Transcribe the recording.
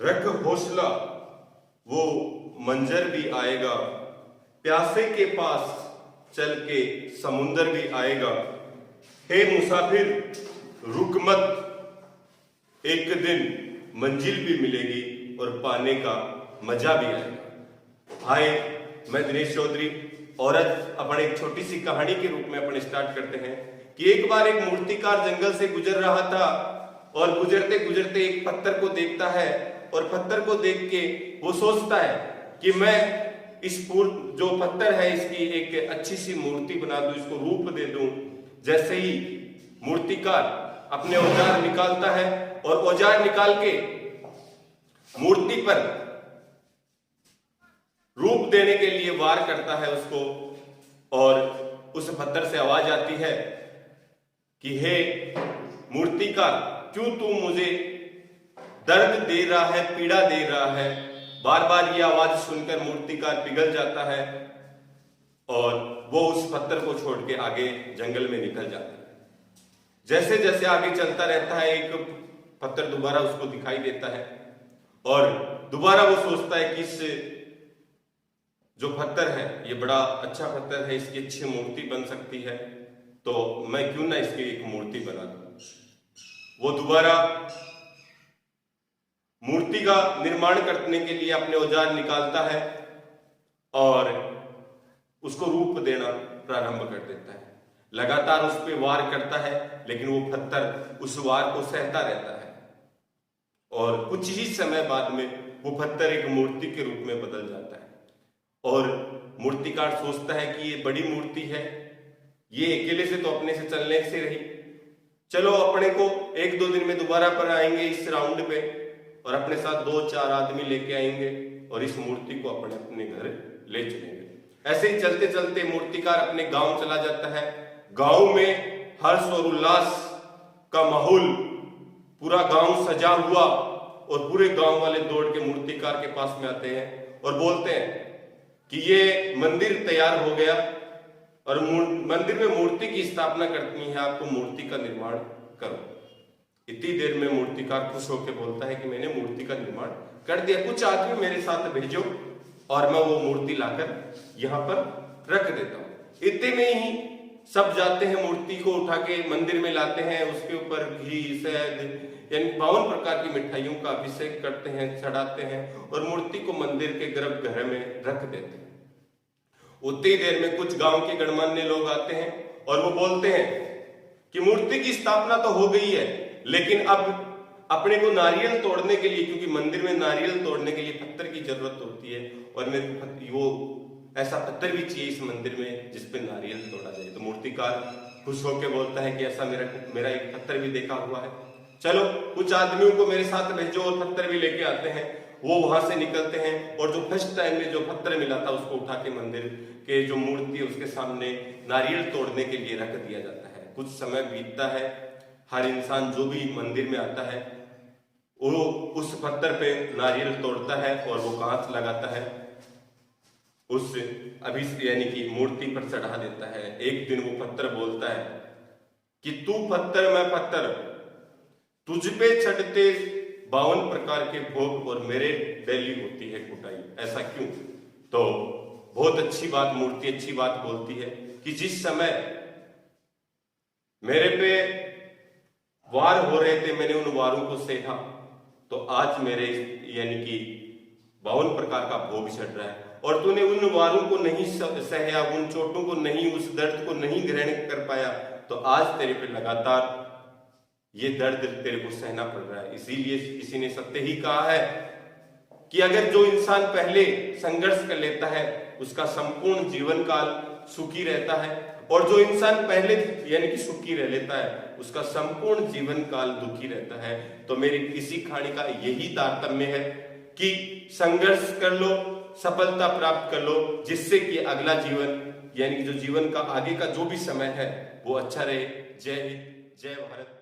रख हौसला वो मंजर भी आएगा, प्यासे के पास चल के समुंदर भी आएगा। हे मुसाफिर रुक मत, एक दिन मंजिल भी मिलेगी और पाने का मजा भी आएगा। हाय, मैं दिनेश चौधरी और आज अपन एक छोटी सी कहानी के रूप में अपन स्टार्ट करते हैं कि एक बार एक मूर्तिकार जंगल से गुजर रहा था और गुजरते गुजरते एक पत्थर को देखता है और पत्थर को देख के वो सोचता है कि मैं इस जो पत्थर है इसकी एक अच्छी सी मूर्ति बना दूं, इसको रूप दे दूं। जैसे ही मूर्तिकार अपने औजार निकालता है और औजार निकाल के मूर्ति पर रूप देने के लिए वार करता है उसको, और उस पत्थर से आवाज आती है कि हे मूर्तिकार, क्यों तू मुझे दर्द दे रहा है, पीड़ा दे रहा है। बार बार ये आवाज सुनकर मूर्तिकार पिघल जाता है और वो उस पत्थर को छोड़ के आगे जंगल में निकल जाता है। जैसे जैसे आगे चलता रहता है एक पत्थर दोबारा उसको दिखाई देता है और दोबारा वो सोचता है कि इस जो पत्थर है ये बड़ा अच्छा पत्थर है, इसकी अच्छी मूर्ति बन सकती है, तो मैं क्यों ना इसकी एक मूर्ति बना दूं। वो दोबारा मूर्ति का निर्माण करने के लिए अपने औजार निकालता है और उसको रूप देना प्रारंभ कर देता है। लगातार उस पर वार करता है लेकिन वो पत्थर उस वार को सहता रहता है और कुछ ही समय बाद में वो पत्थर एक मूर्ति के रूप में बदल जाता है। और मूर्तिकार सोचता है कि ये बड़ी मूर्ति है, ये अकेले से तो अपने से चलने से रही, चलो अपने को एक दो दिन में दोबारा पर आएंगे इस राउंड पे और अपने साथ 2-4 आदमी लेके आएंगे और इस मूर्ति को अपने घर ले चलेंगे। ऐसे ही चलते चलते मूर्तिकार अपने गांव चला जाता है। गांव में हर्ष और उल्लास का माहौल, पूरा गांव सजा हुआ और पूरे गांव वाले दौड़ के मूर्तिकार के पास में आते हैं और बोलते हैं कि ये मंदिर तैयार हो गया और मंदिर में मूर्ति की स्थापना करनी है, आपको मूर्ति का निर्माण करो। इतनी देर में मूर्तिकार खुश होकर बोलता है कि मैंने मूर्ति का निर्माण कर दिया, कुछ आदमी मेरे साथ भेजो और मैं वो मूर्ति लाकर यहाँ पर रख देता हूँ। इतने में ही सब जाते हैं, मूर्ति को उठा के मंदिर में लाते हैं, उसके ऊपर घी शहद यानी 52 प्रकार की मिठाइयों का अभिषेक करते हैं, चढ़ाते हैं और मूर्ति को मंदिर के गर्भगृह में रख देते हैं। उतनी देर में कुछ गांव के गणमान्य लोग आते हैं और वो बोलते हैं कि मूर्ति की स्थापना तो हो गई है, लेकिन अब अपने को नारियल तोड़ने के लिए, क्योंकि मंदिर में नारियल तोड़ने के लिए पत्थर की जरूरत होती है और मेरे वो ऐसा पत्थर भी चाहिए इस मंदिर में जिसपे नारियल तोड़ा जाए। तो मूर्तिकार खुश होकर बोलता है कि ऐसा मेरा एक पत्थर भी देखा हुआ है, चलो कुछ आदमियों को मेरे साथ भेजो और पत्थर भी लेके आते हैं। वो वहां से निकलते हैं और जो फर्स्ट टाइम में जो पत्थर मिला था उसको उठा के मंदिर के जो मूर्ति है उसके सामने नारियल तोड़ने के लिए रख दिया जाता है। कुछ समय बीतता है, हर इंसान जो भी मंदिर में आता है वो उस पत्थर पे नारियल तोड़ता है और वो कांच लगाता है, उस यानी कि मूर्ति पर चढ़ा देता है। एक दिन वो पत्थर बोलता है कि तू पत्थर मैं पत्थर, तुझ पे चढ़ते 52 प्रकार के भोग और मेरे डेली होती है कुटाई, ऐसा क्यों। तो बहुत अच्छी बात, मूर्ति अच्छी बात बोलती है कि जिस समय मेरे पे वार हो रहे थे मैंने उन वारों को सहा, तो आज मेरे यानी कि 52 प्रकार का भोग चढ़ रहा है और तूने उन वारों को नहीं सहया, उन चोटों को नहीं, उस दर्द को नहीं ग्रहण कर पाया, तो आज तेरे पे लगातार ये दर्द तेरे को सहना पड़ रहा है। इसीलिए किसी ने सत्य ही कहा है कि अगर जो इंसान पहले संघर्ष कर लेता है उसका संपूर्ण जीवन काल सुखी रहता है और जो इंसान पहले यानी कि सुखी रह लेता है उसका संपूर्ण जीवन काल दुखी रहता है। तो मेरी इसी कहानी का यही तारतम्य है कि संघर्ष कर लो, सफलता प्राप्त कर लो, जिससे कि अगला जीवन यानी कि जो जीवन का आगे का जो भी समय है वो अच्छा रहे। जय हिंद, जय भारत।